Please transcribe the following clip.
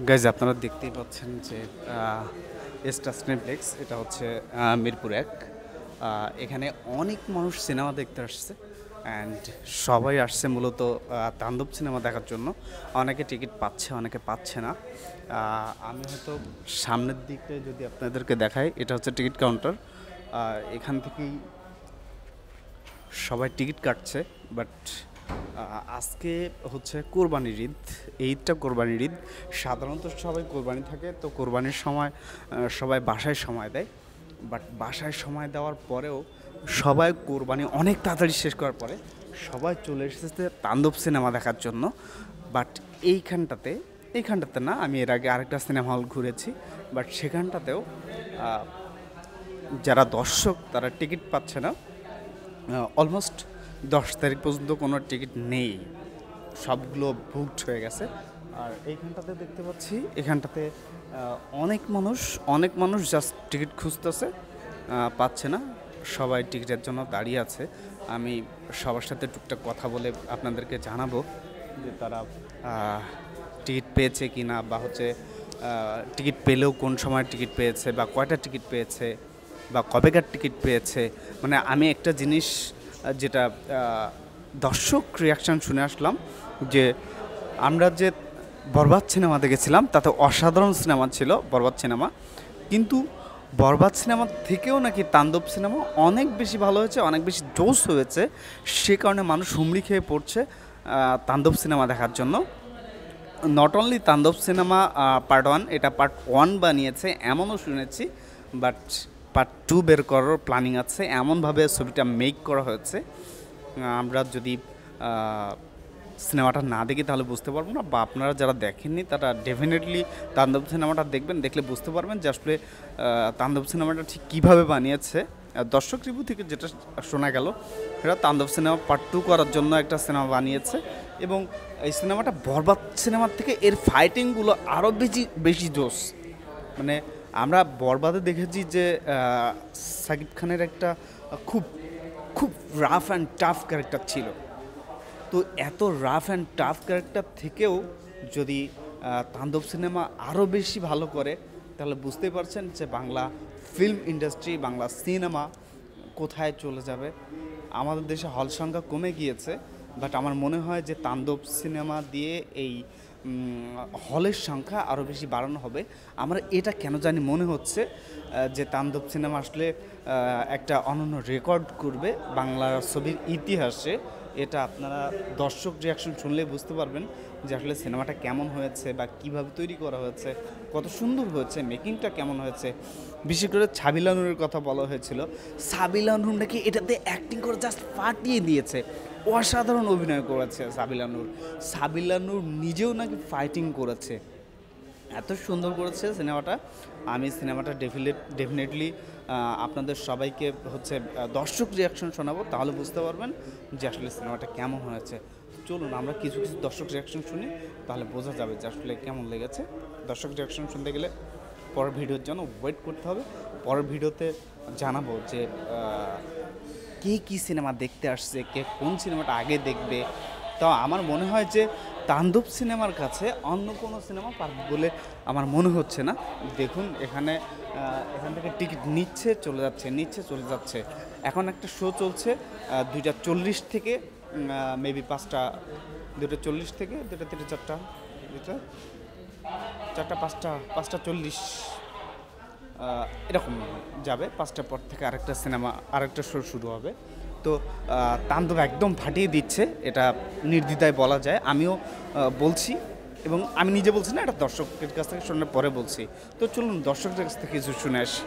Guys আপনারা দেখতেই পাচ্ছেন যে স্টার সিনেপ্লেক্স এটা হচ্ছে মিরপুর এক। এখানে অনেক মানুষ সিনেমা দেখতে আসছে অ্যান্ড সবাই আসছে মূলত তাণ্ডব সিনেমা দেখার জন্য। অনেকে টিকিট পাচ্ছে, অনেকে পাচ্ছে না। আমি হয়তো সামনের দিকে যদি আপনাদেরকে দেখাই, এটা হচ্ছে টিকিট কাউন্টার। এখান থেকেই সবাই টিকিট কাটছে। বাট আজকে হচ্ছে কোরবানির ঈদ, ঈদটা কোরবানির ঈদ। সাধারণত সবাই কোরবানি থাকে, তো কোরবানির সময় সবাই বাসায় সময় দেয়। বাট বাসায় সময় দেওয়ার পরেও সবাই কোরবানি অনেক তাড়াতাড়ি শেষ করার পরে সবাই চলে এসেছে তাণ্ডব সিনেমা দেখার জন্য। বাট এইখানটাতে না, আমি এর আগে আরেকটা সিনেমা হল ঘুরেছি, বাট সেখানটাতেও যারা দর্শক তারা টিকিট পাচ্ছে না। অলমোস্ট 10 তারিখ পর্যন্ত কোনো টিকিট নেই, সবগুলো বুকড হয়ে গেছে। আর এইখানটাতে দেখতে পাচ্ছি, এখানটাতে অনেক মানুষ জাস্ট টিকিট খুঁজতেছে, পাচ্ছে না। সবাই টিকিটের জন্য দাঁড়িয়ে আছে। আমি সবার সাথে টুকটাক কথা বলে আপনাদেরকে জানাবো যে তারা টিকিট পেয়েছে কি না, বা হচ্ছে টিকিট পেলেও কোন সময় টিকিট পেয়েছে, বা কয়টা টিকিট পেয়েছে, বা কবেকার টিকিট পেয়েছে। মানে আমি একটা জিনিস যেটা দর্শক রিয়াকশান শুনে আসলাম, যে আমরা যে বরবাদ সিনেমা দেখেছিলাম তাতে অসাধারণ সিনেমা ছিল বরবাদ সিনেমা, কিন্তু বরবাদ সিনেমার থেকেও নাকি তাণ্ডব সিনেমা অনেক বেশি ভালো হয়েছে, অনেক বেশি জোশ হয়েছে। সে কারণে মানুষ হুমড়ি খেয়ে পড়ছে তাণ্ডব সিনেমা দেখার জন্য। নট অনলি তাণ্ডব সিনেমা পার্ট 1, এটা পার্ট 1 বানিয়েছে এমনও শুনেছি। বাট পার্ট 2 বের করার প্ল্যানিং আছে, এমনভাবে ছবিটা মেক করা হয়েছে। আমরা যদি সিনেমাটা না দেখি তাহলে বুঝতে পারবো না, বা আপনারা যারা দেখেননি তারা ডেফিনেটলি তাণ্ডব সিনেমাটা দেখবেন, দেখলে বুঝতে পারবেন যে আসলে তাণ্ডব সিনেমাটা ঠিক কীভাবে বানিয়েছে। দর্শক রিভিউ থেকে যেটা শোনা গেল, সেটা তাণ্ডব সিনেমা পার্ট 2 করার জন্য একটা সিনেমা বানিয়েছে। এবং এই সিনেমাটা বরবাদ সিনেমার থেকে এর ফাইটিংগুলো আরও বেশি বেশি জোশ। মানে আমরা বরবাদে দেখেছি যে সাকিব খানের একটা খুব খুব রাফ অ্যান্ড টাফ ক্যারেক্টার ছিল। তো এত রাফ অ্যান্ড টাফ ক্যারেক্টার থেকেও যদি তাণ্ডব সিনেমা আরও বেশি ভালো করে, তাহলে বুঝতেই পারছেন যে Bangla film industry, Bangla cinema কোথায় চলে যাবে। আমাদের দেশে হল সংখ্যা কমে গিয়েছে, বাট আমার মনে হয় যে তাণ্ডব সিনেমা দিয়ে এই হলের সংখ্যা আরও বেশি বাড়ানো হবে। আমার এটা কেন জানি মনে হচ্ছে যে তাণ্ডব সিনেমা আসলে একটা অনন্য রেকর্ড করবে বাংলা ছবির ইতিহাসে। এটা আপনারা দর্শক রিয়াকশন শুনলে বুঝতে পারবেন যে আসলে সিনেমাটা কেমন হয়েছে, বা কীভাবে তৈরি করা হয়েছে, কত সুন্দর হয়েছে, মেকিংটা কেমন হয়েছে। বিশেষ করে সাবিলা নূরের কথা বলা হয়েছিল, সাবিলা নূর নাকি এটাতে অ্যাক্টিং করে জাস্ট ফাটিয়ে দিয়েছে, অসাধারণ অভিনয় করেছে সাবিলা নূর। সাবিলা নূর নিজেও নাকি ফাইটিং করেছে, এত সুন্দর করেছে সিনেমাটা। আমি সিনেমাটা ডেফিনেটলি আপনাদের সবাইকে হচ্ছে দর্শক রিয়াকশন শোনাবো, তাহলে বুঝতে পারবেন যে আসলে সিনেমাটা কেমন হয়েছে। চলুন আমরা কিছু কিছু দর্শক রিয়াকশন শুনি, তাহলে বোঝা যাবে যে আসলে কেমন লেগেছে। দর্শক রিয়াকশন শুনতে গেলে পরের ভিডিওর জন্য ওয়েট করতে হবে। পরের ভিডিওতে জানাবো যে কে কী সিনেমা দেখতে আসছে, কে কোন সিনেমাটা আগে দেখবে। তো আমার মনে হয় যে তাণ্ডব সিনেমার কাছে অন্য কোনো সিনেমা পারবে বলে আমার মনে হচ্ছে না। দেখুন এখান থেকে টিকিট নিচ্ছে চলে যাচ্ছে, নিচ্ছে চলে যাচ্ছে। এখন একটা শো চলছে 2:40 থেকে মেবি 5টা, 2:40 থেকে 2টা থেকে 4টা, 4টা 5টা 40 এরকম যাবে। 5টার পর থেকে আরেকটা শো শুরু হবে। তো তাণ্ডব একদম ফাটিয়ে দিচ্ছে, এটা নির্দ্বিধায় বলা যায়। আমিও বলছি, এবং আমি নিজে বলছি না, এটা দর্শকের কাছ থেকে শোনার পরে বলছি। তো চলুন দর্শকদের কাছ থেকে কিছু শুনে আসি।